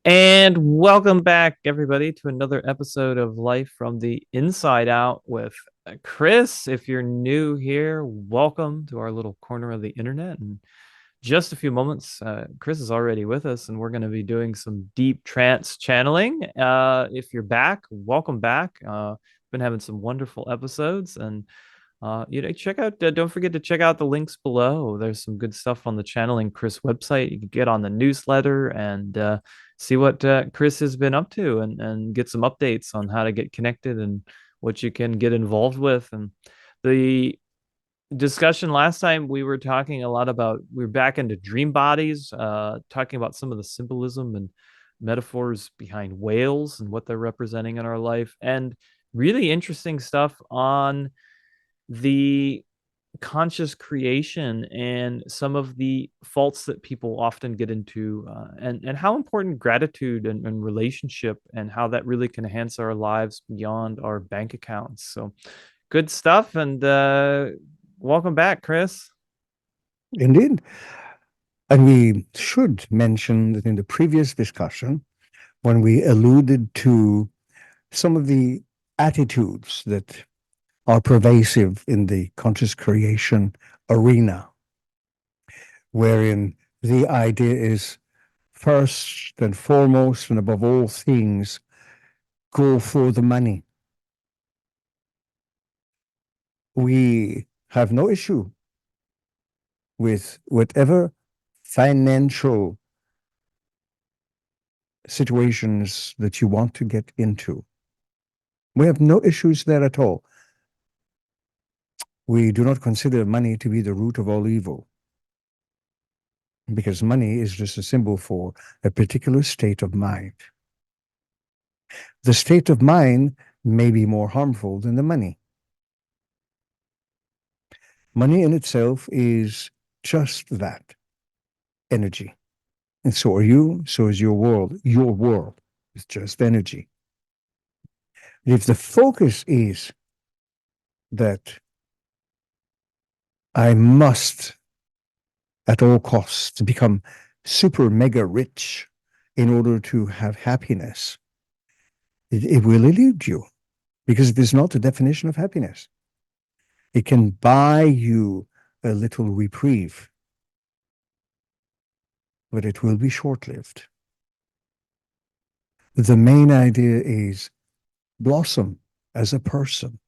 And welcome back, everybody, to another episode of Life from the Inside Out with Kris. If you're new here, welcome to our little corner of the internet. In just a few moments, Kris is already with us, and we're going to be doing some deep trance channeling. If you're back, welcome back. Been having some wonderful episodes, and check out. Don't forget to check out the links below. There's some good stuff on the channeling Kris website. You can get on the newsletter and see what Kris has been up to, and get some updates on how to get connected and what you can get involved with. And the discussion last time, we were talking a lot about, we were back into dream bodies, talking about some of the symbolism and metaphors behind whales and what they're representing in our life, and really interesting stuff on the conscious creation and some of the faults that people often get into, and how important gratitude and relationship and how that really can enhance our lives beyond our bank accounts. So good stuff. And welcome back, Kris. Indeed. And we should mention that in the previous discussion, when we alluded to some of the attitudes that are pervasive in the conscious creation arena, wherein the idea is first and foremost and above all things, go for the money. We have no issue with whatever financial situations that you want to get into. We have no issues there at all. We do not consider money to be the root of all evil, because money is just a symbol for a particular state of mind. The state of mind may be more harmful than the money. Money in itself is just that, energy. And so are you, so is your world. Your world is just energy. If the focus is that I must, at all costs, become super mega rich in order to have happiness, it will elude you, because it is not the definition of happiness. It can buy you a little reprieve, but it will be short-lived. The main idea is blossom as a person.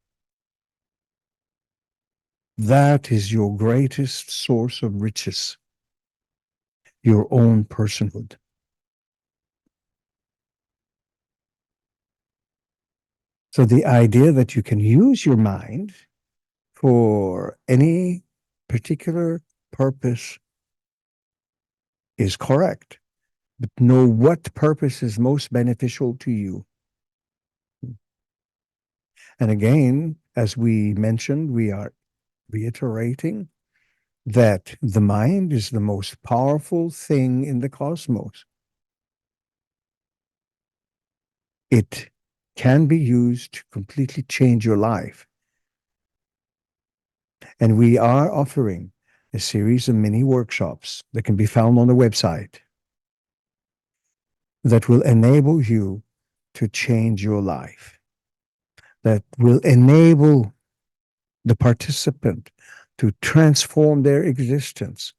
That is your greatest source of riches, your own personhood. So the idea that you can use your mind for any particular purpose is correct, but know what purpose is most beneficial to you. And again, as we mentioned, we are reiterating that the mind is the most powerful thing in the cosmos. It can be used to completely change your life. And we are offering a series of mini workshops that can be found on the website that will enable you to change your life, that will enable the participant to transform their existence,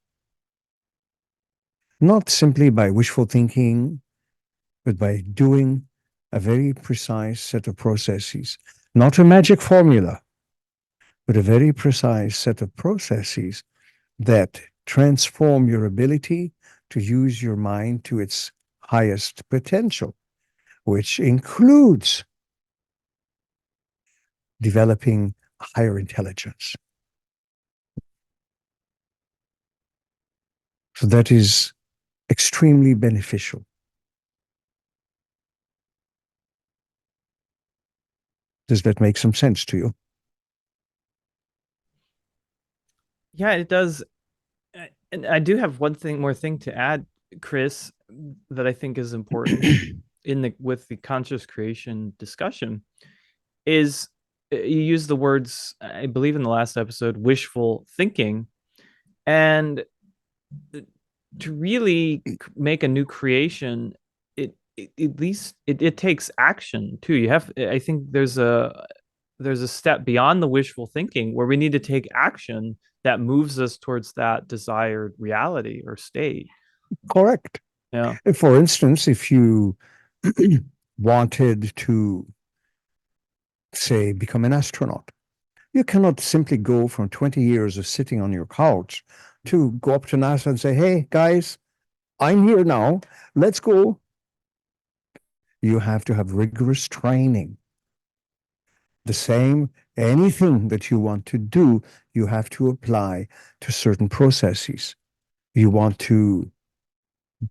not simply by wishful thinking, but by doing a very precise set of processes, not a magic formula, but a very precise set of processes that transform your ability to use your mind to its highest potential, which includes developing higher intelligence. So that is extremely beneficial. Does that make some sense to you? Yeah, it does. And I do have one more thing to add, Kris, that I think is important in the with the conscious creation discussion is, you use the words, I believe in the last episode, wishful thinking. And to really make a new creation, it at least it takes action too. I think there's a step beyond the wishful thinking where we need to take action that moves us towards that desired reality or state. Correct. Yeah. For instance, if you wanted to, say, become an astronaut, you cannot simply go from 20 years of sitting on your couch to go up to NASA and say, hey, guys, I'm here now. Let's go. You have to have rigorous training. The same, anything that you want to do, you have to apply to certain processes. You want to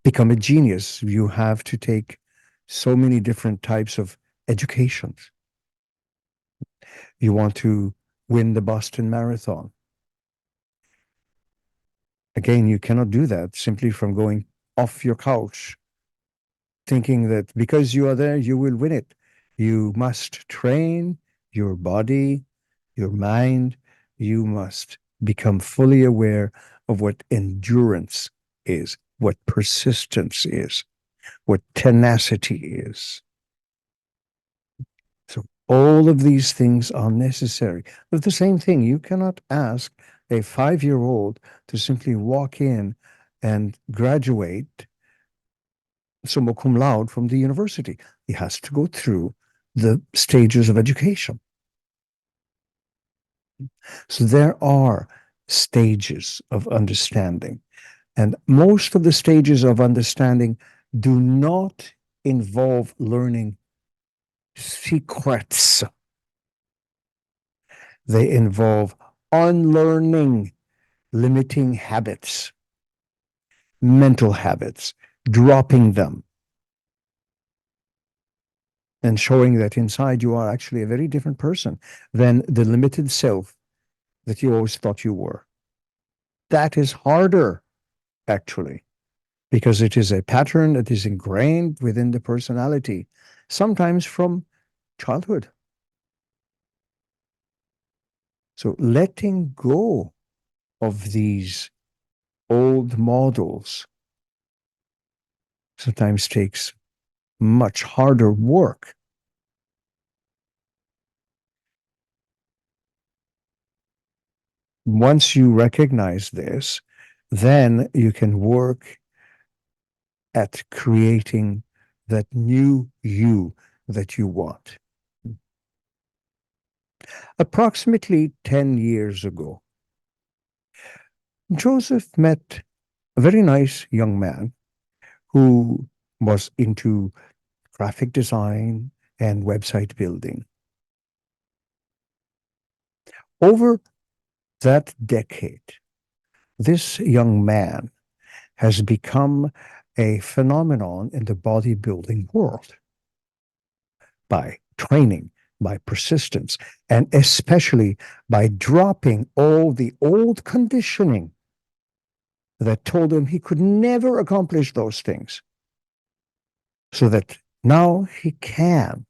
become a genius, you have to take so many different types of educations. You want to win the Boston Marathon. Again, you cannot do that simply from going off your couch, thinking that because you are there, you will win it. You must train your body, your mind. You must become fully aware of what endurance is, what persistence is, what tenacity is. So all of these things are necessary. But the same thing, you cannot ask a 5-year-old to simply walk in and graduate summa cum laude from the university. He has to go through the stages of education. So there are stages of understanding. And most of the stages of understanding do not involve learning secrets. They involve unlearning limiting habits, mental habits, dropping them, and showing that inside you are actually a very different person than the limited self that you always thought you were. That is harder, actually, because it is a pattern that is ingrained within the personality, sometimes from childhood. So letting go of these old models sometimes takes much harder work. Once you recognize this, then you can work at creating that new you that you want. Approximately 10 years ago, Joseph met a very nice young man who was into graphic design and website building. Over that decade, this young man has become a phenomenon in the bodybuilding world by training, by persistence, and especially by dropping all the old conditioning that told him he could never accomplish those things, so that now he can.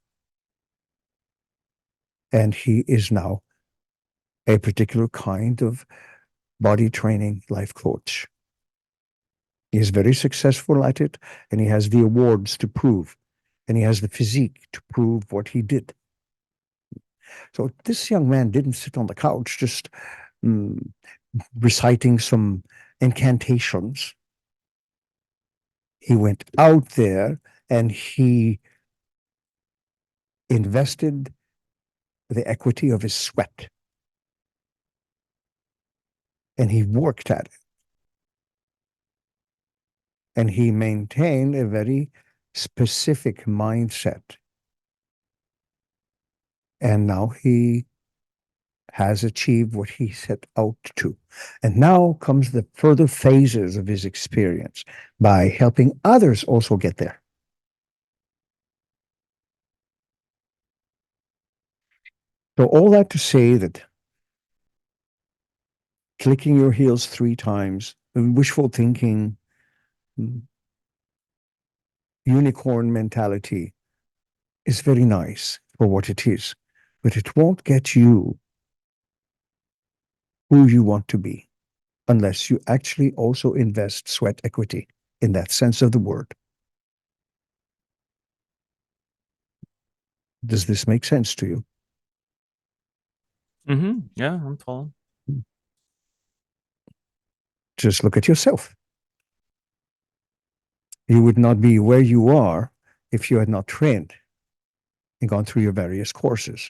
And he is now a particular kind of body training life coach. He is very successful at it, and he has the awards to prove, and he has the physique to prove what he did. So this young man didn't sit on the couch just mm, reciting some incantations. He went out there and he invested the equity of his sweat, and he worked at it, and he maintained a very specific mindset. And now he has achieved what he set out to. And now comes the further phases of his experience by helping others also get there. So all that to say that clicking your heels 3 times, wishful thinking, unicorn mentality is very nice for what it is, but it won't get you who you want to be unless you actually also invest sweat equity in that sense of the word. Does this make sense to you? Yeah, I'm following. Just look at yourself. You would not be where you are if you had not trained and gone through your various courses.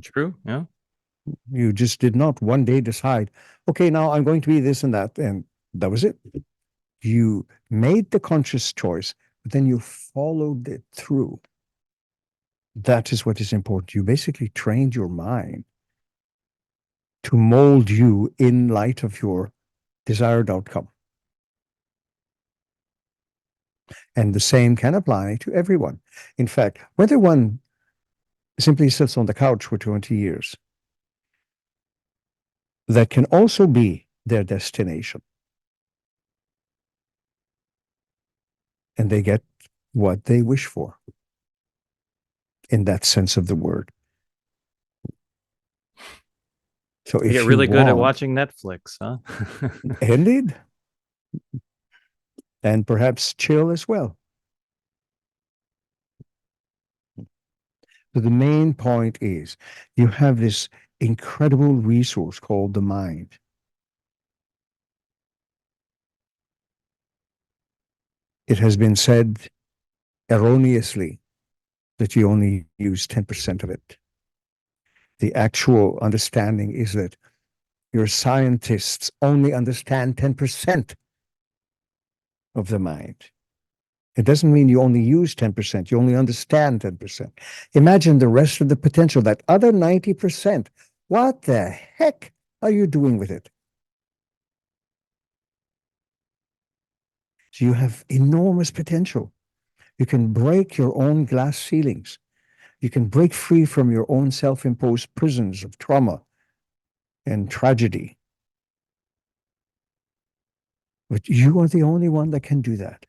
True. Yeah. You just did not one day decide, okay, now I'm going to be this and that, and that was it. You made the conscious choice, but then you followed it through. That is what is important. You basically trained your mind to mold you in light of your desired outcome. And the same can apply to everyone. In fact, whether one simply sits on the couch for 20 years, that can also be their destination. And they get what they wish for in that sense of the word. So They get if you really good at want, watching Netflix, huh? indeed, and perhaps chill as well. But the main point is you have this incredible resource called the mind. It has been said erroneously that you only use 10% of it. The actual understanding is that your scientists only understand 10% of the mind. It doesn't mean you only use 10%, you only understand 10%. Imagine the rest of the potential, that other 90%. What the heck are you doing with it? So you have enormous potential. You can break your own glass ceilings. You can break free from your own self-imposed prisons of trauma and tragedy. But you are the only one that can do that.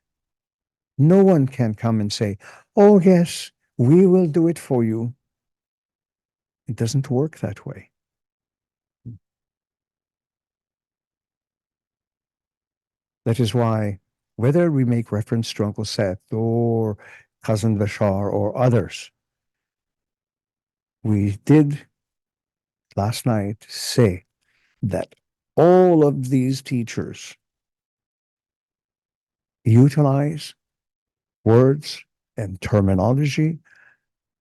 No one can come and say, oh, yes, we will do it for you. It doesn't work that way. That is why, whether we make reference to Uncle Seth or Cousin Bashar or others, we did last night say that all of these teachers utilize words and terminology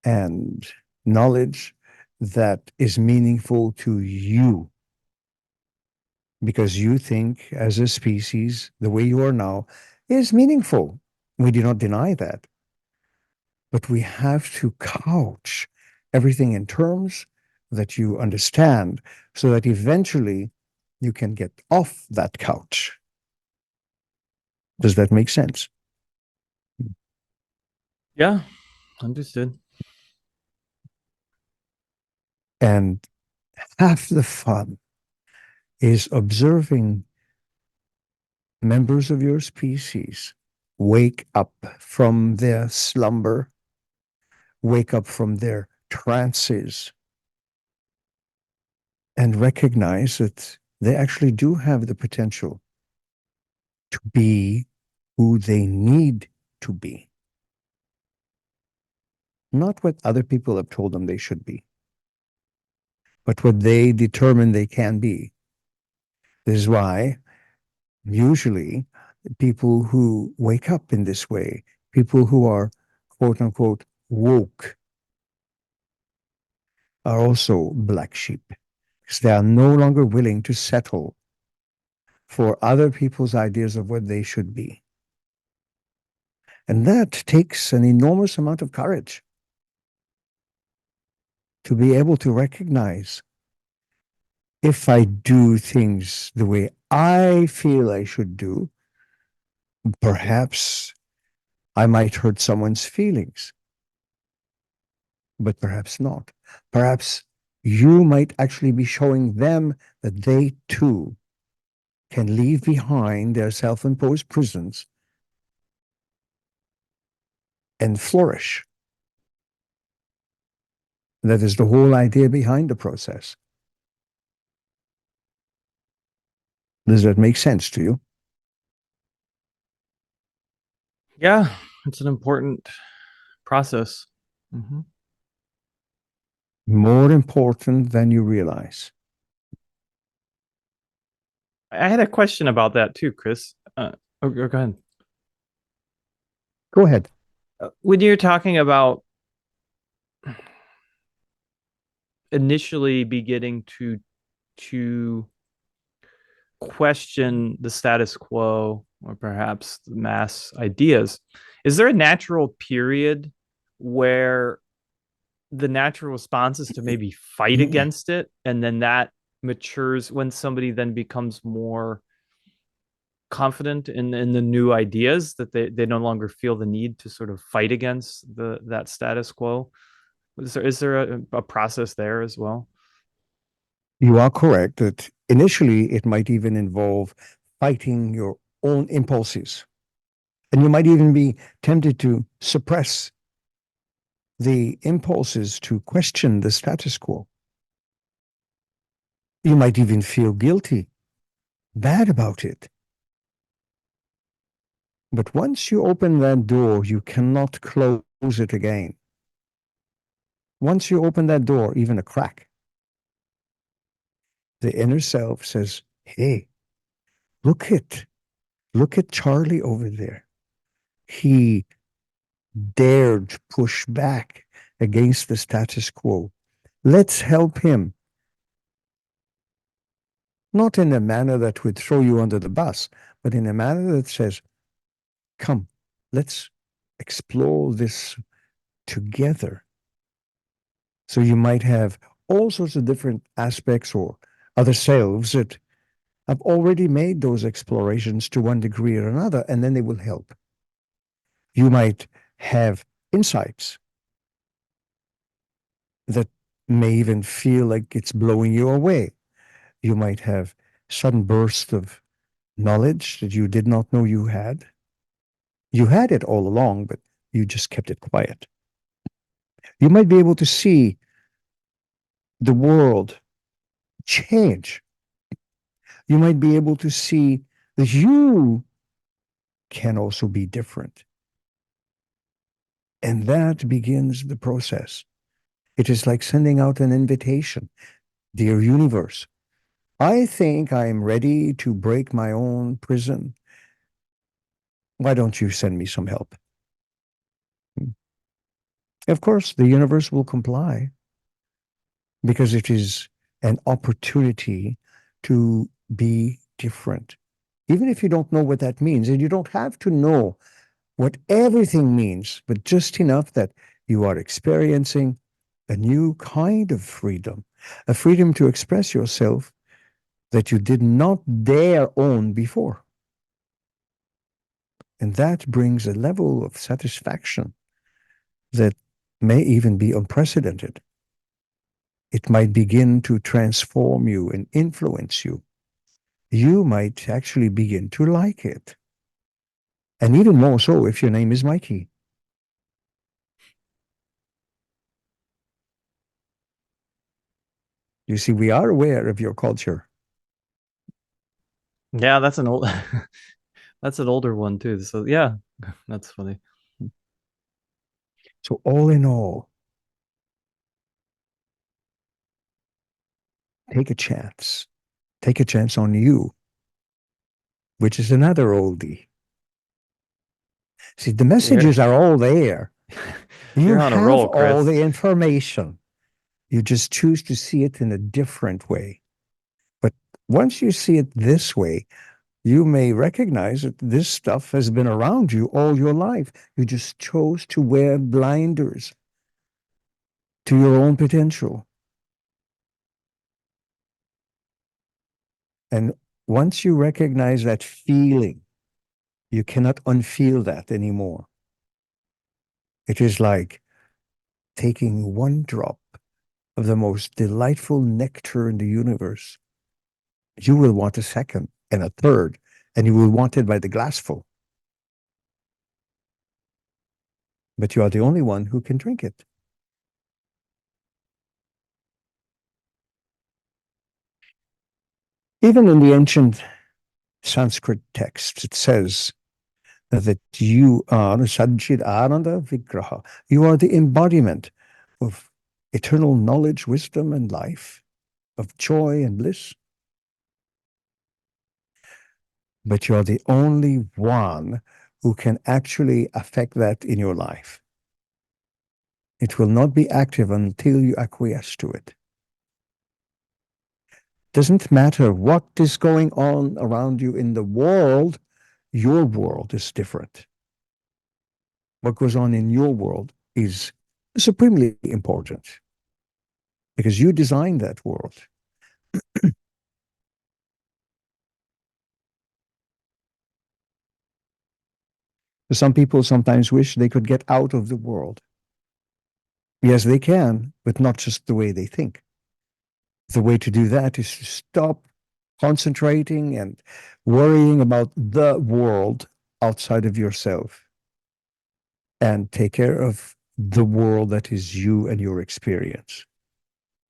and knowledge that is meaningful to you because you think as a species the way you are now is meaningful. We do not deny that, but we have to couch everything in terms that you understand so that eventually you can get off that couch. Does that make sense? Yeah, understood. And half the fun is observing members of your species wake up from their slumber, wake up from their trances, and recognize that they actually do have the potential to be who they need to be, not what other people have told them they should be, but what they determine they can be. This is why usually people who wake up in this way, people who are quote unquote woke, are also black sheep because they are no longer willing to settle for other people's ideas of what they should be. And that takes an enormous amount of courage to be able to recognize if I do things the way I feel I should do, perhaps I might hurt someone's feelings, but perhaps not. Perhaps you might actually be showing them that they too can leave behind their self-imposed prisons and flourish. That is the whole idea behind the process. Does that make sense to you? Yeah, it's an important process. Hmm. More important than you realize. I had a question about that too, Kris. Go ahead. Go ahead. When you're talking about initially beginning to question the status quo or perhaps the mass ideas, is there a natural period where the natural response is to maybe fight against it, and then that matures when somebody then becomes more confident in the new ideas, that they no longer feel the need to sort of fight against that status quo? Is there a process there as well? You are correct that initially it might even involve fighting your own impulses. And you might even be tempted to suppress the impulses to question the status quo. You might even feel guilty, bad about it. But once you open that door, you cannot close it again. Once you open that door, even a crack, the inner self says, hey, look at, look at Charlie over there. He dared push back against the status quo. Let's help him. Not in a manner that would throw you under the bus, but in a manner that says, come, let's explore this together. So you might have all sorts of different aspects or other selves that have already made those explorations to one degree or another, and then they will help. You might have insights that may even feel like it's blowing you away. You might have sudden bursts of knowledge that you did not know you had. You had it all along, but you just kept it quiet. You might be able to see the world change. You might be able to see that you can also be different. And that begins the process. It is like sending out an invitation. Dear universe, I think I am ready to break my own prison. Why don't you send me some help? Of course, the universe will comply because it is an opportunity to be different. Even if you don't know what that means, and you don't have to know what everything means, but just enough that you are experiencing a new kind of freedom, a freedom to express yourself that you did not dare own before. And that brings a level of satisfaction that may even be unprecedented. It might begin to transform you and influence you. You might actually begin to like it. And even more so if your name is Mikey. You see, we are aware of your culture. Yeah, that's an old that's an older one too. So yeah, that's funny. So, all in all, take a chance. Take a chance on you, which is another oldie. See, the You're messages are all there. You you're on a have roll, all Kris. the information. You just choose to see it in a different way. But once you see it this way, you may recognize that this stuff has been around you all your life. You just chose to wear blinders to your own potential. And once you recognize that feeling, you cannot unfeel that anymore. It is like taking one drop of the most delightful nectar in the universe. You will want a second and a third, and you will want it by the glassful. But you are the only one who can drink it. Even in the ancient Sanskrit texts, it says that you are Sajjid Ananda Vigraha. You are the embodiment of eternal knowledge, wisdom, and life, of joy and bliss. But you're the only one who can actually affect that in your life. It will not be active until you acquiesce to it. Doesn't matter what is going on around you in the world, your world is different. What goes on in your world is supremely important because you designed that world. Some people sometimes wish they could get out of the world. Yes, they can, but not just the way they think. The way to do that is to stop concentrating and worrying about the world outside of yourself and take care of the world that is you and your experience,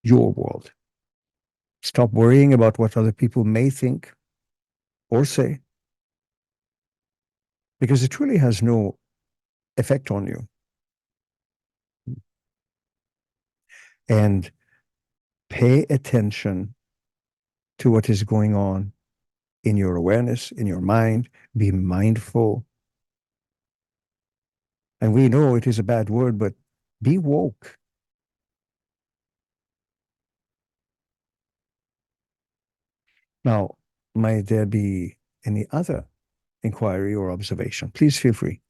your world. Stop worrying about what other people may think or say because it really has no effect on you. And pay attention to what is going on in your awareness, in your mind. Be mindful. And we know it is a bad word, but be woke. Now, might there be any other inquiry or observation? Please feel free.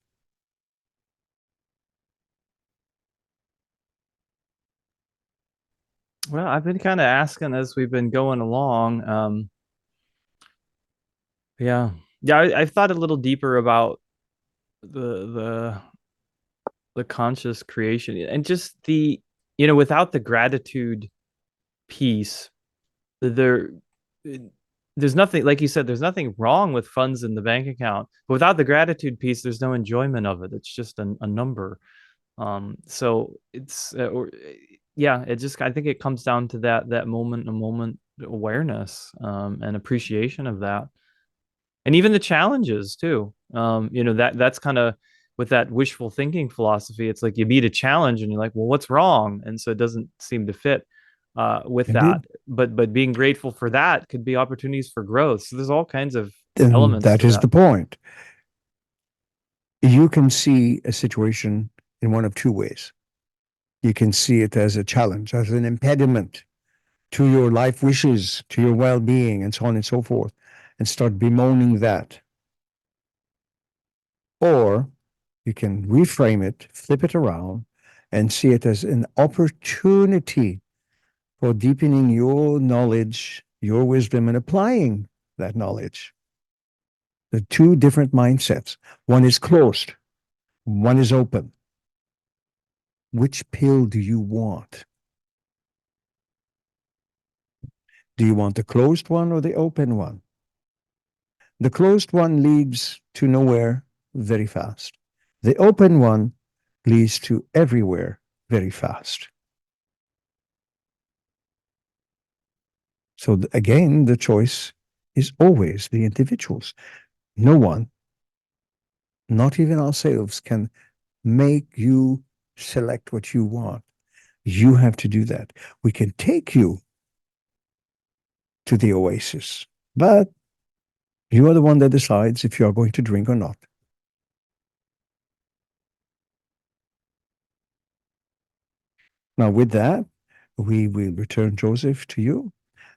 Well, I've been kind of asking as we've been going along. Yeah, yeah. I've thought a little deeper about the the the conscious creation and just without the gratitude piece, there there's nothing, like you said, there's nothing wrong with funds in the bank account, but without the gratitude piece, there's no enjoyment of it. It's just a number. So it's yeah, it just, I think it comes down to that moment a moment awareness, and appreciation of that, and even the challenges too. That's kind of with that wishful thinking philosophy. It's like you meet a challenge and you're like, well, what's wrong? And so it doesn't seem to fit with that. Indeed. But being grateful for that could be opportunities for growth. So there's all kinds of And elements that to is that. the point. You can see a situation in one of two ways. You can see it as a challenge, as an impediment to your life wishes, to your well being, and so on and so forth, and start bemoaning that. Or you can reframe it, flip it around, and see it as an opportunity for deepening your knowledge, your wisdom, and applying that knowledge. The two different mindsets. One is closed, one is open. Which pill do you want? Do you want the closed one or the open one? The closed one leads to nowhere very fast. The open one leads to everywhere very fast. So again, the choice is always the individual's. No one, not even ourselves, can make you select what you want. You have to do that. We can take you to the oasis, but you are the one that decides if you are going to drink or not. Now, with that, we will return Joseph to you,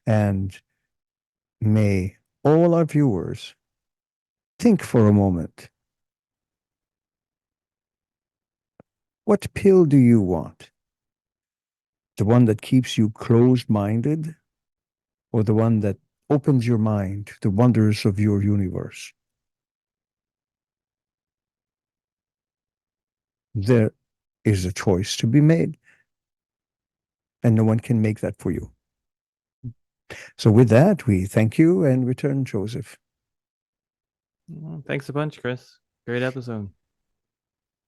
and may all our viewers think for a moment. What pill do you want? The one that keeps you closed minded, or the one that opens your mind to the wonders of your universe? There is a choice to be made, and no one can make that for you. So, with that, we thank you and return Joseph. Well, thanks a bunch, Chris. Great episode.